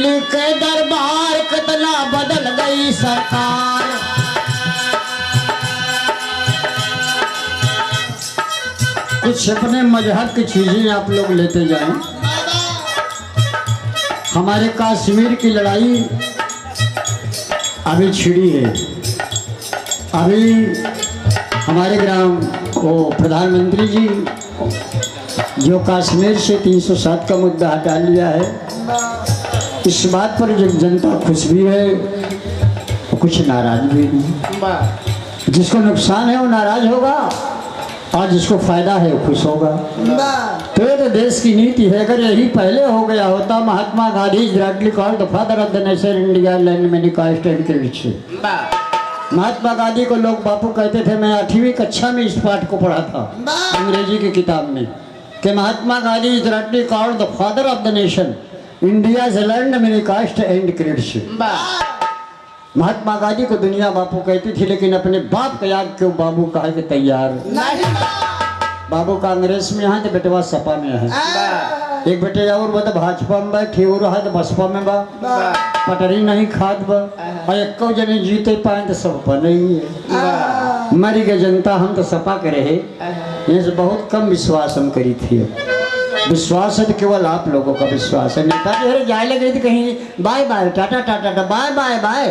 दिल्ली के दरबार कितना बदल गई सरकार। कुछ अपने मजहब की चीजें आप लोग लेते जाएं। हमारे कश्मीर की लड़ाई अभी छिड़ी है। अभी हमारे ग्राम वो प्रधानमंत्री जी जो कश्मीर से 307 का मुद्दा हटा लिया है, इस बात पर जो जनता खुश भी है कुछ नाराज भी नहीं। जिसको नुकसान है वो नाराज होगा और जिसको फायदा है वो खुश होगा। तो ये तो देश की नीति है। अगर यही पहले हो गया होता, Mahatma Gandhi directly called the father of the nation India land many caste and credit. Mahatma Gandhi को लोग बापू कहते थे। मैं 8वीं कक्षा में इस पाठ को पढ़ा था अंग्रेजी की किताब में कि Mahatma Gandhi is directly called the father of the nation India land many caste and credit. Mahatma Gandhi को दुनिया बापू कहती थी, लेकिन अपने बाप का याद क्यों बाबू कहा के तैयार नहीं। बाबू का अंग्रेज में यहाँ तो बेटवा सपा में है। एक बेटे और बता भाजपा में बैठे हो रहा है तो बसपा में बा पटरी नहीं खाद बा और एक जने जीते पाए तो सपा नहीं है। मरी गए जनता हम तो सपा के रहे। ये बहुत कम विश्वास हम करी थी। विश्वास है तो केवल आप लोगों का विश्वास है। नेताजी अरे जाए लग रही थी कहीं bye bye tata tata bye bye bye,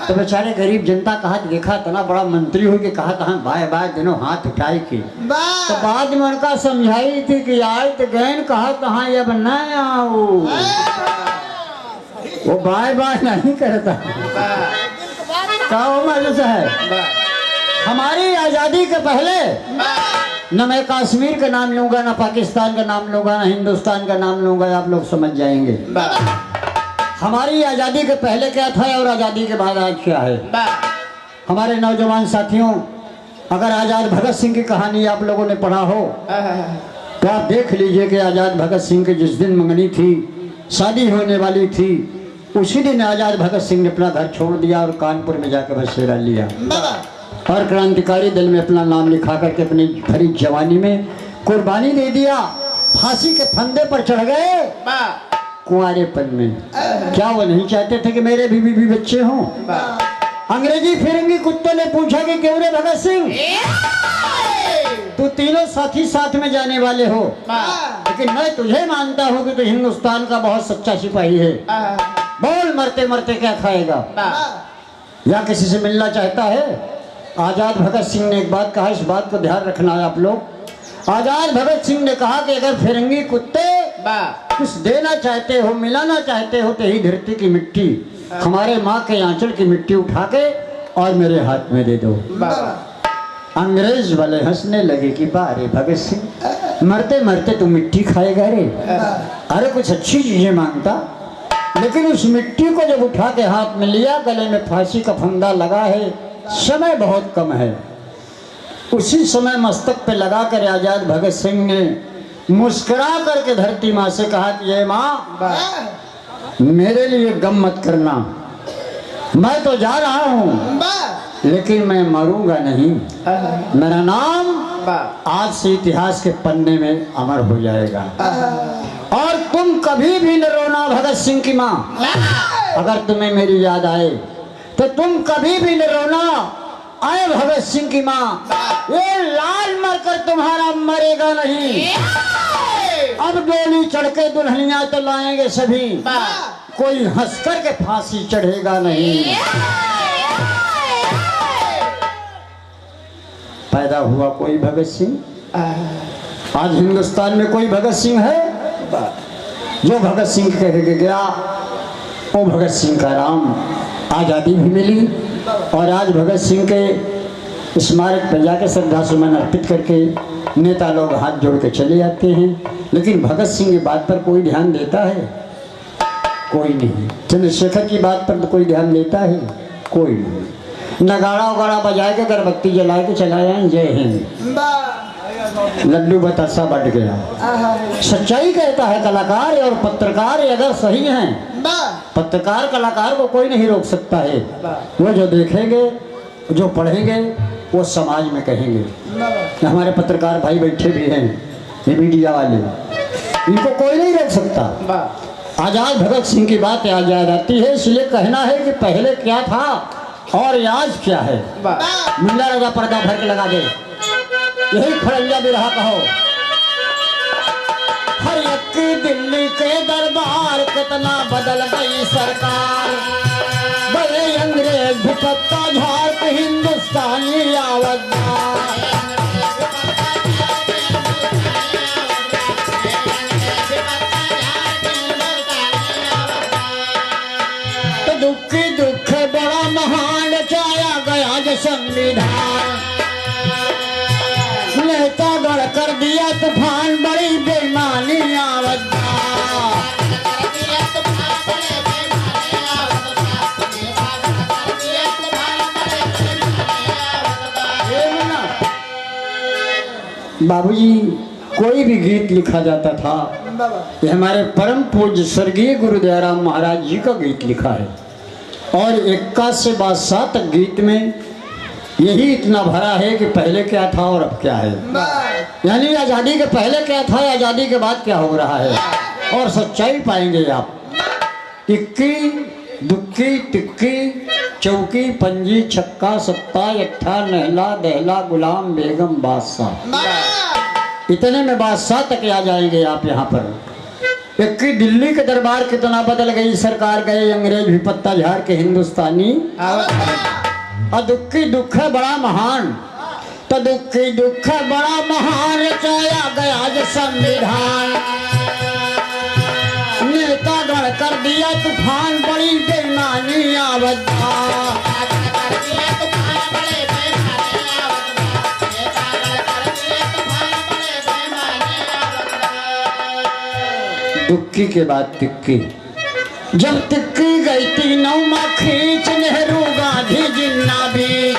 तो बेचारे गरीब जनता कहा देखा तना बड़ा मंत्री हो के कहा कहाँ बाय बाय दोनों हाथ उठाई की। तो बाद में उनका समझाई थी कि आए तो गैन कहा कहाँ अब न आओ, वो बाय बाय नहीं करता। क्या है हमारी आजादी के पहले न मैं कश्मीर का नाम लूंगा, ना पाकिस्तान का नाम लूंगा, ना हिंदुस्तान का नाम लूंगा। आप लोग समझ जाएंगे हमारी आजादी के पहले क्या था और आजादी के बाद आज क्या है। हमारे नौजवान साथियों, अगर आजाद भगत सिंह की कहानी आप लोगों ने पढ़ा हो तो आप देख लीजिए कि आजाद भगत सिंह की जिस दिन मंगनी थी, शादी होने वाली थी, उसी दिन आजाद भगत सिंह ने अपना घर छोड़ दिया और कानपुर में जाकर बसेरा लिया और क्रांतिकारी दल में अपना नाम लिखा करके अपनी भरी जवानी में कुर्बानी दे दिया। फांसी के फंदे पर चढ़ गए कुंवारेपन में। क्या वो नहीं चाहते थे कि मेरे भी बच्चे हों? अंग्रेजी फिरंगी कुत्ते ने पूछा कि क्यों रे भगत सिंह, तू तीनों साथी साथ में जाने वाले हो, लेकिन मैं तुझे मानता हूँ कि तू हिंदुस्तान का बहुत सच्चा सिपाही है। बोल मरते मरते क्या खाएगा? या किसी से मिलना चाहता है? आजाद भगत सिंह ने एक बात कहा, इस बात को ध्यान रखना है आप लोग। आजाद भगत सिंह ने कहा कि अगर फिरंगी कुत्ते कुछ देना चाहते हो, मिलाना चाहते हो, तो ही धरती की मिट्टी, हमारे माँ के आंचल की मिट्टी उठा के और मेरे हाथ में दे दो। अंग्रेज वाले हंसने लगे कि बारे भगत सिंह, मरते मरते तू मिट्टी खाएगा रे? अरे कुछ अच्छी चीजें मांगता, लेकिन उस मिट्टी को जब उठा के हाथ में लिया, गले में फांसी का फंदा लगा है, समय बहुत कम है, उसी समय मस्तक पे लगा कर आजाद भगत सिंह ने मुस्कुरा करके धरती माँ से कहा कि ये माँ, मेरे लिए गम मत करना, मैं तो जा रहा हूँ लेकिन मैं मरूंगा नहीं। मेरा नाम आज से इतिहास के पन्ने में अमर हो जाएगा और तुम कभी भी न रोना भगत सिंह की माँ। अगर तुम्हें मेरी याद आए तो तुम कभी भी न रोना, आए भगत सिंह की माँ, ये लाल मरकर तुम्हारा मरेगा नहीं। अब डोली चढ़ के दुल्हनियां तो लाएंगे सभी, कोई हंस कर के फांसी चढ़ेगा नहीं। पैदा हुआ कोई भगत सिंह, आज हिंदुस्तान में कोई भगत सिंह है? जो भगत सिंह कह के गया वो भगत सिंह का राम। आज़ादी भी मिली और आज भगत सिंह के स्मारक पर जाकर श्रद्धा सुमन अर्पित करके नेता लोग हाथ जोड़ के चले जाते हैं, लेकिन भगत सिंह की बात पर कोई ध्यान देता है? कोई नहीं। चंद्रशेखर की बात पर तो कोई ध्यान देता है? कोई नहीं। नगाड़ा उगाड़ा बजा के अगरबत्ती जला के चलाया, जय हिंद, लड्डू बतासा बढ़ गया। सच्चाई कहता है कलाकार और पत्रकार अगर सही हैं, पत्रकार कलाकार को कोई नहीं रोक सकता है। वो जो देखेंगे, जो पढ़ेंगे, वो समाज में कहेंगे। हमारे पत्रकार भाई बैठे भी हैं, ये मीडिया वाले, इनको कोई नहीं रोक सकता। आजाद भगत सिंह की बात याद आ जाती है, इसलिए कहना है कि पहले क्या था और आज क्या है। मुल्ला लगा पर्दा भर के लगा दे, यही खड़ंजा भी रहा कहो। हर एक दिल्ली के दरबार कितना बदल गई सरकार, बड़े अंग्रेज भी पत्ता झाड़ के हिंदुस्तानी आवतदार। तो दुख दुख बड़ा महान रचाया गया जो संविधान, नेता गढ़ कर दिया तूफान, बड़ी बेईमानी आवतदार। बाबूजी कोई भी गीत लिखा जाता था, ये हमारे परम पूज्य स्वर्गीय गुरु दयाराम महाराज जी का गीत लिखा है, और 21 से 22 तक गीत में यही इतना भरा है कि पहले क्या था और अब क्या है, यानी आज़ादी के पहले क्या था, आज़ादी के बाद क्या हो रहा है, और सच्चाई पाएंगे आप। इक्की दुक्की तिक्की चौकी पंजी छक्का सत्ता अट्ठा नहला दहला गुलाम बेगम बादशाह, इतने में बादशाह तक आ जाएंगे आप यहाँ पर। इक्की दिल्ली के दरबार कितना बदल गई सरकार, गए अंग्रेज भी पत्ता झाड़ के हिंदुस्तानी। और दुखी दुख है बड़ा महान, तो दुखी दुख है बड़ा महान रचाया गया जो संविधान, नेता गढ़ कर दिया तूफान, बड़ी बेईमानी आवतदार। दुक्की के बाद तिक्की, जब तिक्की गई तीनों माँ खींच, नेहरू गांधी जिन्ना भी।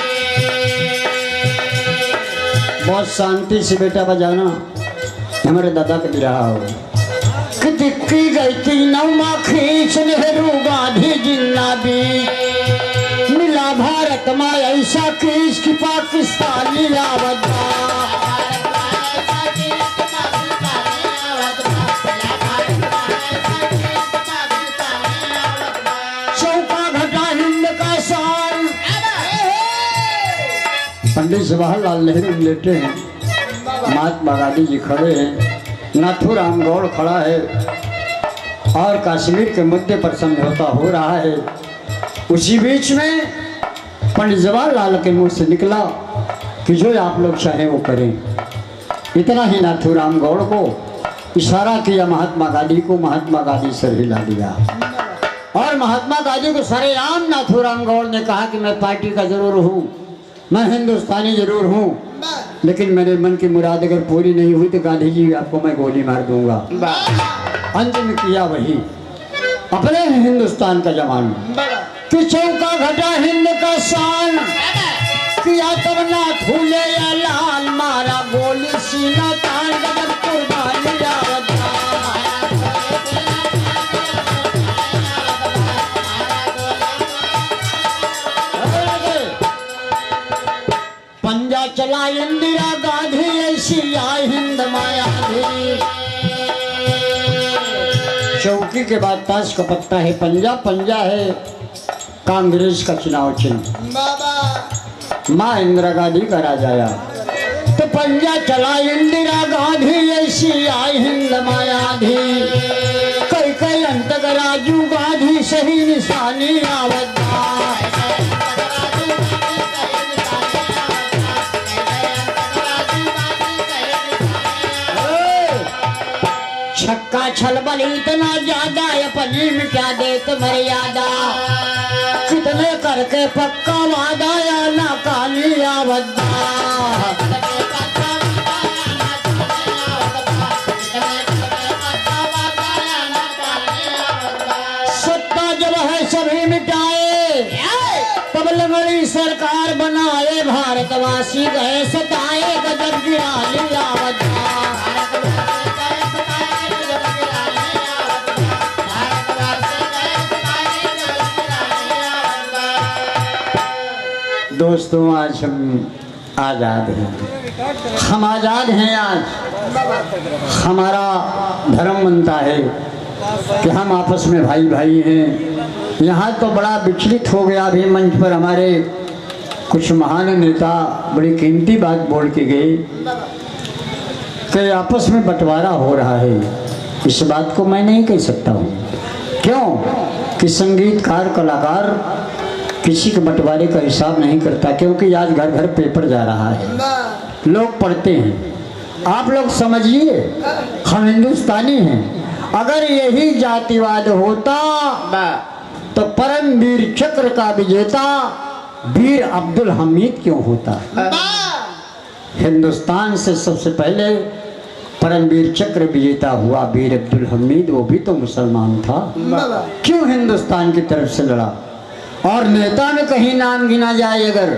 बहुत शांति से बेटा बजाना, हमारे दादा के भी रहा हो। कि तिक्की गई तीनों माँ खींच, नेहरू गांधी जिन्ना भी। मिला भारत माँ ऐसा खींच कि पाकिस्तानी आवतदार। पंडित जवाहरलाल नेहरू लेटे हैं, महात्मा गांधी जी खड़े हैं, नाथूराम गौड़ खड़ा है, और कश्मीर के मुद्दे पर समझौता हो रहा है। उसी बीच में पंडित जवाहरलाल के मुंह से निकला कि जो आप लोग चाहें वो करें। इतना ही नाथूराम गौड़ को इशारा किया महात्मा गांधी को, महात्मा गांधी सर हिला दिया, और महात्मा गांधी को सरेआम नाथूराम गौड़ ने कहा कि मैं पार्टी का जरूर हूँ, मैं हिंदुस्तानी जरूर हूँ, लेकिन मेरे मन की मुराद अगर पूरी नहीं हुई तो गांधी जी आपको मैं गोली मार दूंगा। अंत में किया वही, अपने हिंदुस्तान का जवान कि चौका घटा हिंद का शान, किया तब ना फूले या लाल, मारा गोली सीना तान, गजब कुर्बानी पंजा चला इंदिरा गांधी, ऐसी आई हिंद माया भी। चौकी के बाद ताश का पत्ता है पंजा, पंजा है कांग्रेस का चुनाव चिन्ह, माँ इंदिरा गांधी का राजाया। तो पंजा चला इंदिरा गांधी, ऐसी आई हिंद माया भी। कई कई अंत राजू गांधी, सही निशानी आवतदार। छक्का छलबल इतना ज्यादा, अपनी में क्या देत मर्यादा, कितने करके पक्का वादा या नाकामी आवतदार। सत्ता जब है सभी मिटाए, तब लंगड़ी सरकार बनाए, भारतवासी गए सताए, गजब गिरानी आवतदार। दोस्तों आज हम आज़ाद हैं, हम आज़ाद हैं। आज हमारा धर्म बनता है कि हम आपस में भाई भाई हैं। यहाँ तो बड़ा विचलित हो गया। अभी मंच पर हमारे कुछ महान नेता बड़ी कीमती बात बोल के गए कि आपस में बंटवारा हो रहा है। इस बात को मैं नहीं कह सकता हूँ। क्यों कि संगीतकार कलाकार किसी के बंटवारे का हिसाब नहीं करता, क्योंकि आज घर घर पेपर जा रहा है, लोग पढ़ते हैं। आप लोग समझिए, हम हिंदुस्तानी हैं। अगर यही जातिवाद होता तो परमवीर चक्र का विजेता वीर अब्दुल हमीद क्यों होता? हिंदुस्तान से सबसे पहले परमवीर चक्र विजेता हुआ वीर अब्दुल हमीद, वो भी तो मुसलमान था। क्यों हिंदुस्तान की तरफ से लड़ा? और नेता में कहीं नाम गिना जाए अगर,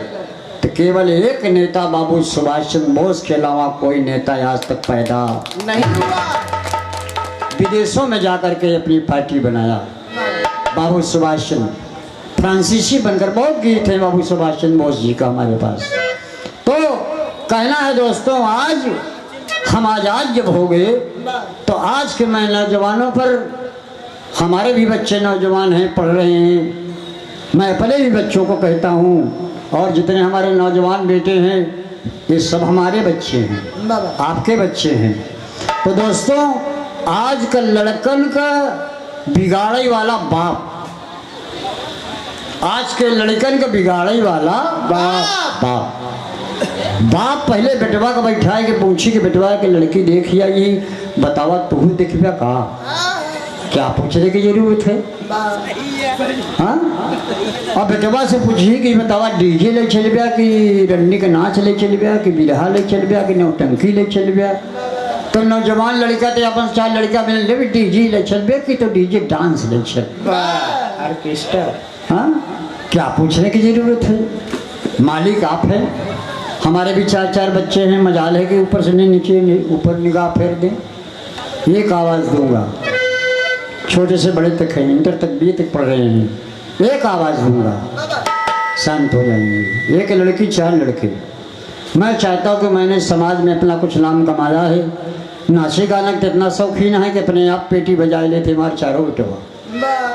तो केवल एक नेता बाबू सुभाष चंद्र बोस के अलावा कोई नेता आज तक पैदा नहीं हुआ। विदेशों में जाकर के अपनी पार्टी बनाया बाबू सुभाष चंद्र, फ्रांसीसी बनकर बहुत गीत है बाबू सुभाष चंद्र बोस जी का हमारे पास। तो कहना है दोस्तों, आज हम आज़ाद जब हो गए तो आज के मैं नौजवानों पर, हमारे भी बच्चे नौजवान हैं, पढ़ रहे हैं, मैं अपने भी बच्चों को कहता हूँ, और जितने हमारे नौजवान बेटे हैं ये सब हमारे बच्चे हैं, आपके बच्चे हैं। तो दोस्तों, आज का लड़कन का बिगाड़े वाला बाप, आज के लड़कन का बिगाड़े वाला बाप बाप पहले बेटवा का बैठाए के पूछी कि बेटवा के लड़की देखिया, ये बतावा तू देखिया का क्या पूछने की जरूरत है? हाँ, और बेटवा से पूछी कि बतावा डीजे ले चल गया कि रन्नी का नाच ले चल गया कि बिरहा ले चल गया कि नौटंकी ले चल गया। तो नौजवान लड़का तो अपन 4 लड़का मिल ले डीजे ले चल गया कि तो डीजे डांस ले चल ऑर्केस्ट्रा। हाँ, क्या पूछने की जरूरत है? मालिक आप है, हमारे भी 4 बच्चे हैं, मजाल है कि ऊपर से नहीं नीचे ऊपर निगाह फेर दें। एक आवाज़ दूंगा, छोटे से बड़े तक है, इंटर तक बी तक पढ़ रहे हैं, एक आवाज़ दूंगा, शांत हो जाएंगे। एक लड़की 4 लड़के। मैं चाहता हूँ कि मैंने समाज में अपना कुछ नाम कमाया है। नाचे गाना का इतना शौकीन है कि अपने आप पेटी बजाए लेते हमारे 4 बेटवा,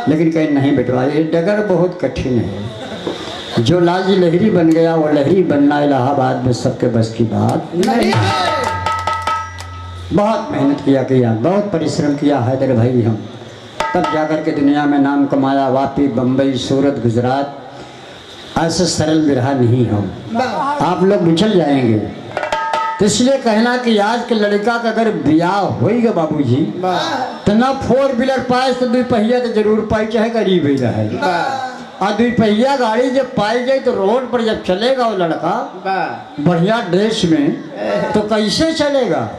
लेकिन कहीं नहीं बेटवा, ये डगर बहुत कठिन है। जो लाजी लहरी बन गया वो लहरी बनना इलाहाबाद में सबके बस की बात नहीं। बहुत मेहनत किया, बहुत परिश्रम किया हैदर भाई हम, तब जाकर के दुनिया में नाम कमाया। वापी, बम्बई, सूरत, गुजरात, ऐसे सरल बिरहा नहीं हम, आप लोग बिछल जाएंगे। तो इसलिए कहना कि आज के लड़का का अगर ब्याह होएगा बाबूजी, तो ना 4 व्हीलर पाए तो 2 पहिया तो जरूर पाई, चाहे गरीब ही रहे। और 2 पहिया गाड़ी जब पाई जाए तो रोड पर जब चलेगा वो लड़का बढ़िया ड्रेस में, तो कैसे चलेगा?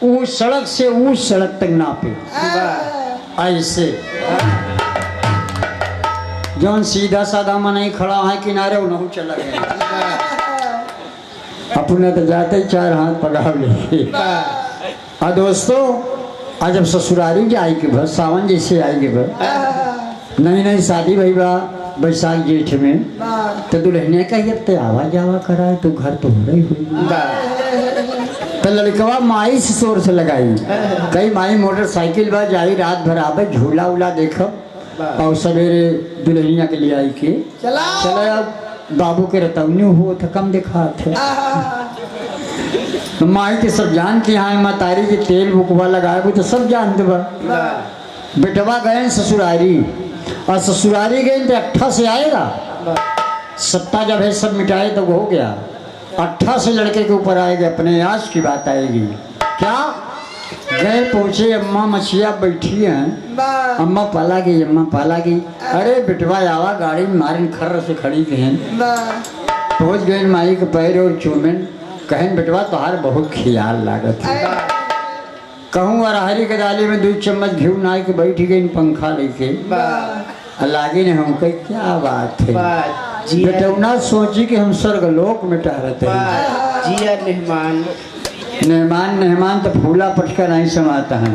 उस सड़क से उस सड़क तक नापे ऐसे, जौन सीधा साधा में नहीं खड़ा है किनारे उन्होंने चला गया। अपने तो जाते ही 4 हाथ पकड़ लिए। और दोस्तों, आज जब ससुरारी जाए के बस सावन जैसे आएगी बस नहीं शादी भई बा बैसाख जेठ में, तो दुल्हनिया कही अब ते आवा जावा कराए तो घर तो हो रही हुई। तो लड़कवा माई से शोर से लगाई, कई माई मोटरसाइकिल बा जाई, रात भर आवे, झूला उला देखो, और सवेरे दुल्हनिया के लिए आई के चला। बाबू के रतौनी हो तो कम दिखा थे। तो माई के सब जान के यहाँ मातारी के तेल बुकवा लगाए वो तो सब जानते बा। बेटवा गए ससुरारी, और ससुरारी गए तो 18 से आएगा, सत्ता जब है सब मिटाए तो हो गया। 18 से लड़के के ऊपर आएगा, अपने आज की बात आएगी। क्या गए पहुंचे, अम्मा मछिया बैठी हैं, अम्मा पाला गई, अम्मा पाला गई। अरे बिटवा आवा, गाड़ी में मारन खर्र से खड़ी गए, पहुंच गए माई के पैर और चूमन, कहन बिटवा तोहार बहुत ख्याल लागत है। कहूँ अरहरी के डाली में 2 चम्मच घी ना के बैठी गई पंखा लेके, लागे ने हम कही क्या बात है बेटौना, सोची कि हम स्वर्गलोक में टहरते हैं। जिया मेहमान तो फूला पटका नहीं समाता है।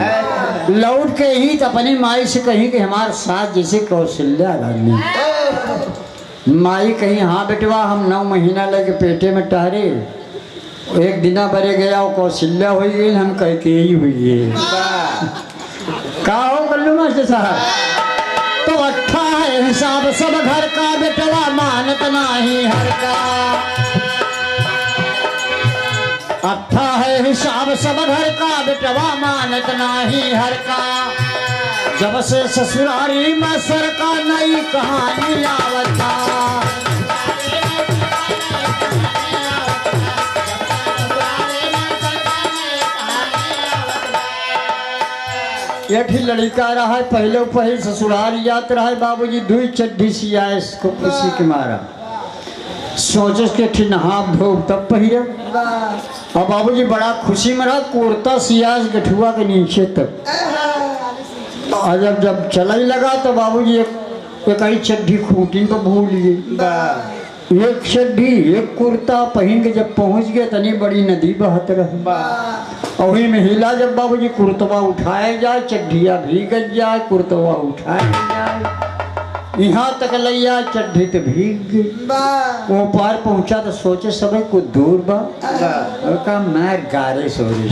लौट के ही तो अपनी माई से कही कि हमारे साथ जैसे कौशल्या रानी। माई कही हाँ बेटवा, हम 9 महीना लगे पेटे में टहरे, एक दिना बरे गया वो कौशल्या हुई गई, हम कह के ही हुई है। का हो कल्लू मास्टर साहब। तो अच्छा है हिसाब सब घर का बेटवा मानत नाही हर का। अच्छा है हिसाब सब घर का बेटवा मानत नाही हर का। जब से ससुरारी में सर का नई कहानी आवता। एक ही लड़का रहा है पहले पहले ससुराल याद रहा है बाबूजी दुई चड्ढी सिया इसको खुशी के मारा सोचे के ठीक नहा धो तब पहिरे। और बाबूजी बड़ा खुशी में रहा कुर्ता सिया गठुआ के नीचे तक। और जब चला ही लगा तो बाबूजी एक ही चड्ढी खूंटी पर भूल गई। एक चड्ढी एक कुर्ता पहन के जब पहुंच गए तनी बड़ी नदी बहत रही। और वही में हिला जब बाबूजी कुर्तवा उठाया जाए चड्ढिया भीग जाए कुर्तवा उठाया जाए यहाँ तक लैया चड्ढी तो भीग गई। वो पार पहुंचा तो सोचे सब कुछ दूर बा का मैं गारे सोरी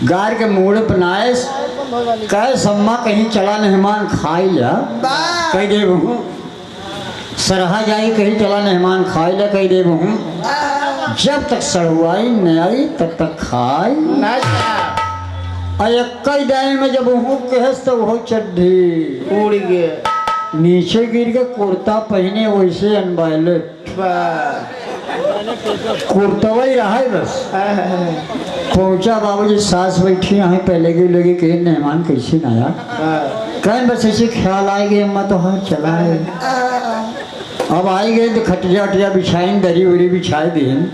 गार के मूड बनाए कहे सम्मा कहीं चला मेहमान खाई ला कही दे सरहा जाई कहीं चला मेहमान खाई ला कही दे जब तक सड़ुआई न आई तब तक खाई कई दाई में जब हूँ कहस तो वो चड्ढी उड़ गए नीचे गिर के कुर्ता पहने वैसे अनबाइले कुर्तवा ही रहा है बस। पहुंचा बाबूजी सास बैठी यहाँ पहले के लगे कि मेहमान कैसे न आया कहीं बस ऐसे ख्याल आए गए अम्मा तो हाँ चला है। अब आई गए तो खटिया वटिया बिछाई दरी उरी बिछाई देन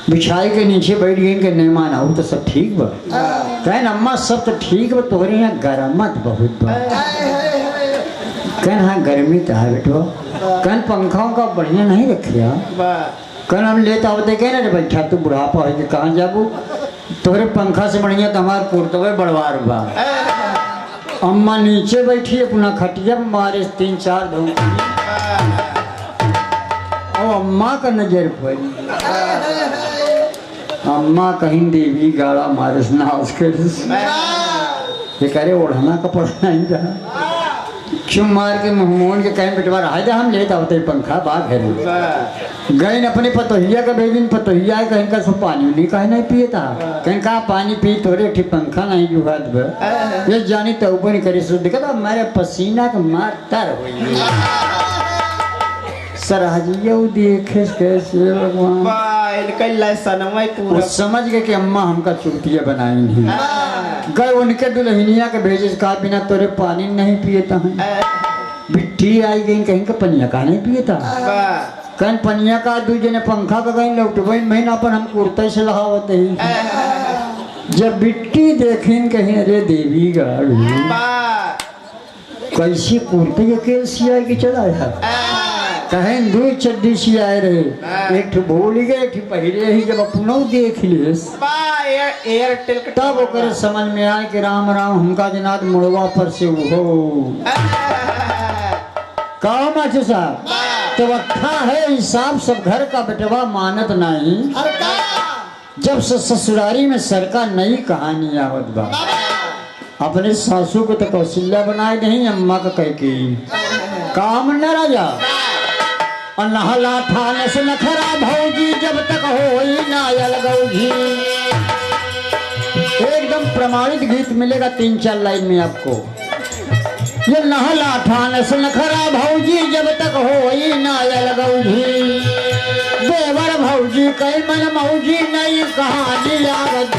बिछाई के नीचे बैठ गई कि मेहमान आओ तो सब ठीक बा कहें अम्मा सब तो ठीक बा तोहरे यहाँ गरमत बहुत बा कहें हाँ गर्मी तो है बेटो कहें पंखाओं का बढ़िया नहीं रखिया कल हम लेता होते कह ना बैठा तू बुढ़ापा है कि कहाँ जाबू तोरे पंखा से बढ़िया तो हमारे कुर्तवे बड़वार बा। अम्मा नीचे बैठी अपना खटिया मारे 3-4 धूप और अम्मा का नजर पड़ी अम्मा कहीं देवी गाड़ा मारे ना उसके ये करे ओढ़ना कपड़ा नहीं रहा चुम मार के मुँह के कहीं बिटवा रहा था हम लेता होते पंखा बाग है गए अपने पतोहिया का भेजिन पतोहिया कहीं का सो पानी नहीं कहीं नहीं पिए था कहीं कहा पानी पी थोड़े ठीक पंखा नहीं जुगात ये जानी तो ऊपर नहीं करी सो दिखा मेरे पसीना का मार तर हुई सरहजिया देखे कैसे भगवान समझ गए कि अम्मा हमका चुटिया बनाई नहीं गए उनके दुल्हनिया के भेजे कहा बिना तोरे पानी नहीं पिए था बिट्टी आई गई कहीं का पनिया का नहीं पिए था कहीं पनिया का दूजे ने पंखा का कहीं लौटबई महीना पर हम कुर्ते से लहावते ही जब बिट्टी देखीन कहीं अरे देवी गाड़ी कैसी कुर्ते अकेले सिया के चला कहें दो चड्डी सियाए रहे एक ठो भूल गए एक पहले ही जब अपनों देख लिए तब ओकर समझ में आए कि राम राम हमका जनाद मुड़वा पर से हो कहा माचू साहब तो अच्छा है हिसाब सब घर का बेटवा मानत नहीं जब से ससुरारी में सरका नई कहानी आवत बा अपने सासू को तो कौशल्या बनाए नहीं अम्मा का कह के काम न राजा और नहला थाने से नखरा भौजी जब तक हो ना अलगौजी एकदम प्रमाणित गीत मिलेगा 3-4 लाइन में आपको ये नहला थाने से नखरा भौजी जब तक हो ना अलगौजी देवर भौजी कई मन मौजी नई कहानी आवत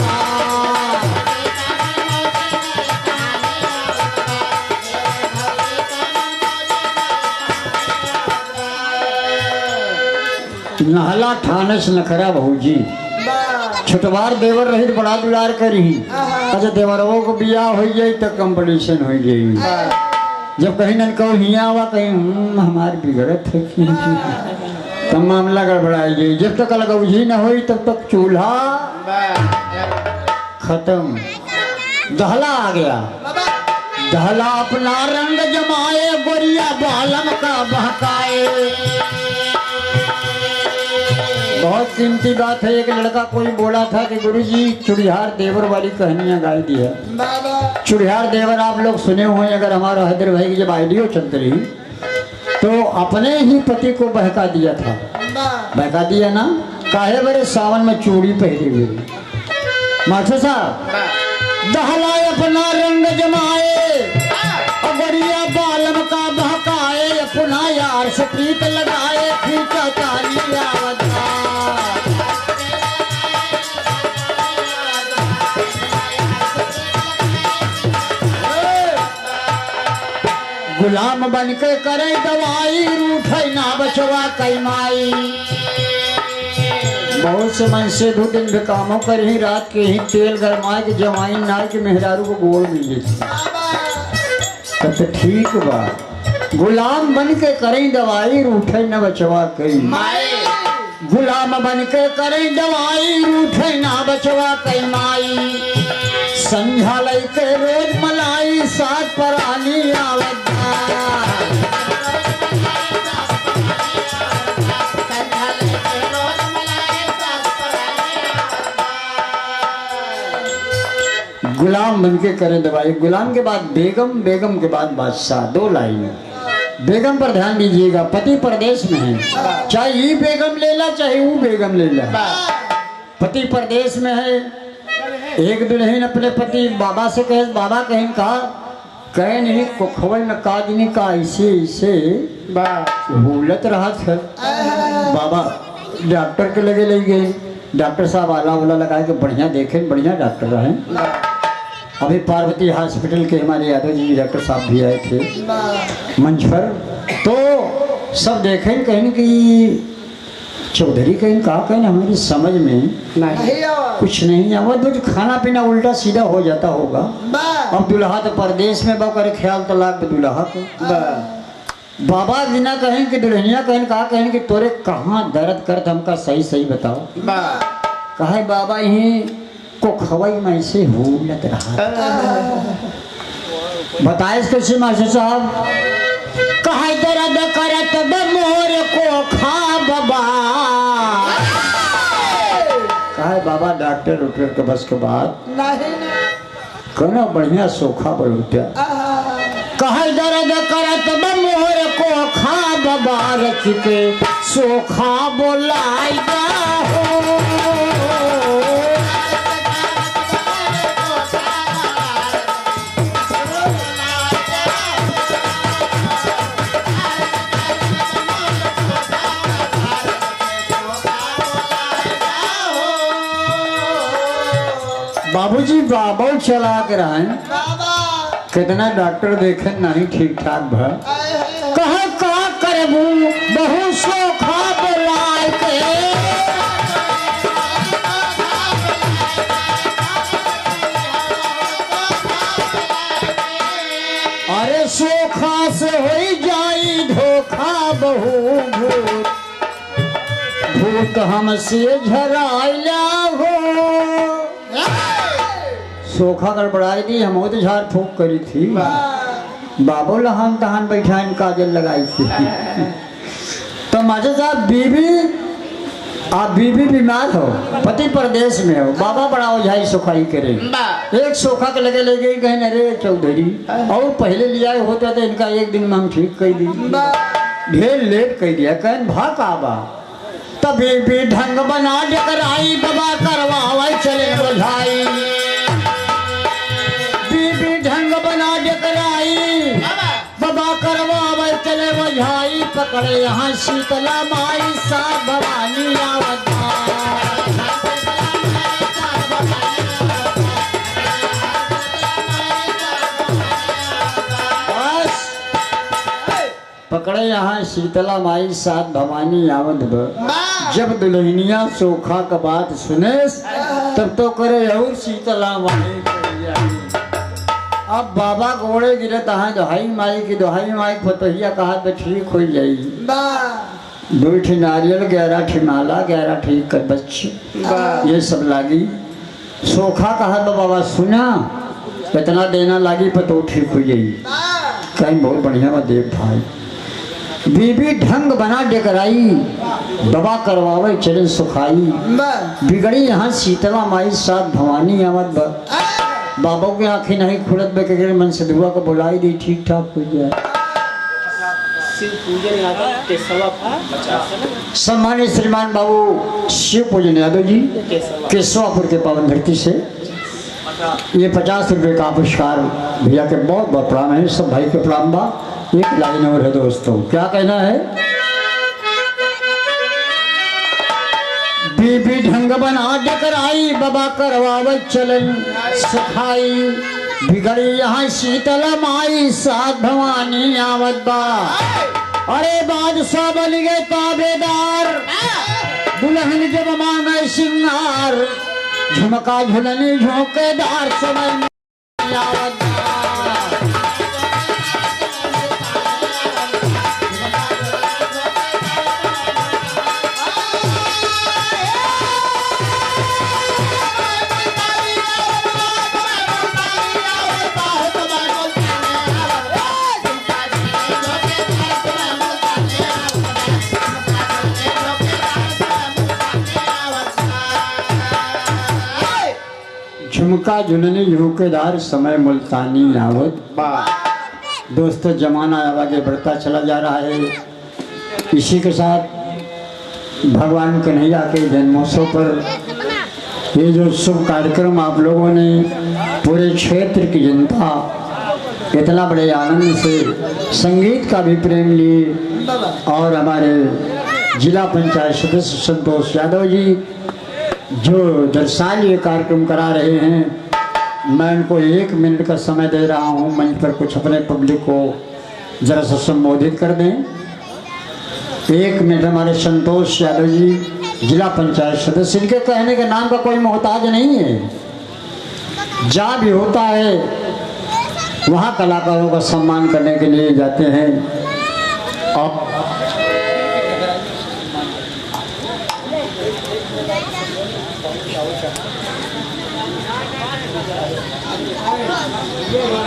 नहला ठानस नखरा भौजी छोटवार देवर रही बड़ा दुलार करी अच्छा देवरों को बियाह हो जाए तो कंपटीशन हो जाए जब कहीं न कहो हिया हुआ कहीं हमारी बिगड़त है तब मामला गड़बड़ाई गई जब तक अलगौजी न हुई तब तक चूल्हा खत्म दहला आ गया दहला अपना रंग जमाए गोरिया बालम का बहकाए बहुत कीमती बात है। एक लड़का कोई बोला था कि गुरुजी चुड़ियार देवर वाली कहानियां गाई दी है। चुड़ियार देवर आप लोग सुने हुए, अगर हमारा हैदर भाई की जब आइडियो चलती रही तो अपने ही पति को बहका दिया था। बहका दिया ना, काहे बड़े सावन में चूड़ी पहनी हुई। मास्टर साहब दहलाए अपना रंग जमाए, अगरिया बालम का बहकाए, अपना यार से प्रीत लगाए, खींचा ताली आवत। गुलाम बन के करे दवाई, रूठे ना बचवा कई माई। बहुत से मन से दो दिन कामों कर ही रात के ही तेल गरमाए के जवाई नाल के मेहरारू को गोल मिल तब तो ठीक बा। गुलाम बन के करे दवाई, रूठे न बचवा कई माई। गुलाम बन के करे दवाई, रूठे ना बचवा कई माई। संझा लई के रोज मलाई, साथ पर आनी आवत। गुलाम बन के करे दवाई। गुलाम के बाद बेगम, बेगम के बाद बादशाह। दो लाइन। बेगम पर ध्यान दीजिएगा, पति परदेश में है, चाहे ये बेगम ले ला चाहे वो बेगम ले ला। पति परदेश में है। एक दुल्हन अपने पति बाबा से कहे, बाबा कहीं कहा कहे नहीं को खबर न काजनी का ऐसे ऐसे भूलत रहा था। बाबा डॉक्टर के लगे ले गए। डॉक्टर साहब आला उला लगा के बढ़िया देखे, बढ़िया डॉक्टर रहे। अभी पार्वती हॉस्पिटल के हमारे यादव जी डॉक्टर साहब भी आए थे मंच पर, तो सब देखें कहीं कि चौधरी कहीं कहा कहीं हमारी समझ में नहीं कुछ नहीं आवा। तो खाना पीना उल्टा सीधा हो जाता होगा। अब दुल्हा तो परदेश में बा करे ख्याल तलाक दुल्हा को। बाबा बिना कहें कि दुल्हनिया कहें कहा कहें कि तोरे कहाँ दर्द कर हमका सही सही बताओ। कहे बाबा यही को खवाई में से भूलत रहा। बताए कैसे मास्टर साहब? कहे दर्द करत मोर को खा बाबा। कहे बाबा डॉक्टर उटर के बस के बाद कहना बढ़िया सोखा बोलता। कहे दर्द करत मोर को खा बाबा, रख के सोखा बोलाई हो। बाबूजी बाबू चला के रहे, कितना डॉक्टर देखे नहीं ठीक ठाक भा। कहा का करबू बहु सोखा बोलाए के। अरे सोखा से हो जाई धोखा बहु भूत, भूत हमसे झराइला हो। सोखा गड़बड़ाई दी, हम तो झाड़ फूक करी थी। बाबू लहान तहान बैठा काजल लगाई थी। तो मास्टर साहब बीबी बीमार हो, पति परदेश में हो, बाबा बड़ा ओझाई सोखाई करे। एक सोखा के लगे लगे कहें अरे चौधरी और पहले लिया होता तो इनका एक दिन में हम ठीक कर दी। ढेर लेट कर दिया कहें भाग आबा। तभी भी ढंग बना डकराई, बाबा करवा चले ओझाई। ढंग बना डकराई, बाबा करवा चले ओझाई। पकड़े यहाँ शीतला माई, सा भवानी आवत। पकड़े यहाँ शीतला माई, साथ भवानी आवत। जब दुल्हनिया सोखा का बात सुने तब तो करे और शीतला माई। अब बाबा घोड़े गिरे तहाँ दोहाई माई की, दोहाई माई फतहिया कहा तो ठीक हो जाई। दो ठी नारियल 11 ठी माला 11 ठी कर बच्चे ये सब लागी। सोखा कहा तो बाबा सुना कितना देना लागी पर तो ठीक हो जाई। कहीं बहुत बढ़िया बात देख भाई। बीबी ढंग बना डकराई, दबा करवावे चले सुखाई, बिगड़ी यहाँ शीतला माई साथ भवानी आवत बाबा के आँखें नहीं खुलत बे के मन से दुआ को बुलाई दी ठीक ठाक हो जाए। सम्मानित श्रीमान बाबू शिव पूजन यादव जी केशवापुर के पावन धरती से ये 50 रुपये का पुरस्कार भैया के बहुत बहुत प्रणाम है। सब भाई के प्रणाम बा। एक लाइन और है दोस्तों, क्या कहना है? बीबी ढंग बना जकर आई, बाबा करवावत चलन सखाई, बिगड़ी यहाँ शीतल माई साथ भवानी आवत बा। अरे बादशाह बन गए ताबेदार, दुल्हन जब मांगे सिंगार, झुमका झुलनी झोंकेदार समय में आवत बा। झुमका झुलनी झोंकेदार समय मुल्तानी आवत। दोस्तों जमाना आगे बढ़ता चला जा रहा है। इसी के साथ भगवान कन्हैया के जन्मोत्सव पर ये जो शुभ कार्यक्रम आप लोगों ने पूरे क्षेत्र की जनता इतना बड़े आनंद से संगीत का भी प्रेम लिए और हमारे जिला पंचायत सदस्य संतोष यादव जी जो दरसाल ये कार्यक्रम करा रहे हैं, मैं उनको 1 मिनट का समय दे रहा हूं। मंच पर कुछ अपने पब्लिक को जरा सा संबोधित कर दें। 1 मिनट हमारे संतोष यादव जी जिला पंचायत सदस्य, इनके कहने के नाम का कोई मोहताज नहीं है। जहाँ भी होता है वहाँ कलाकारों का सम्मान करने के लिए जाते हैं। और Yeah.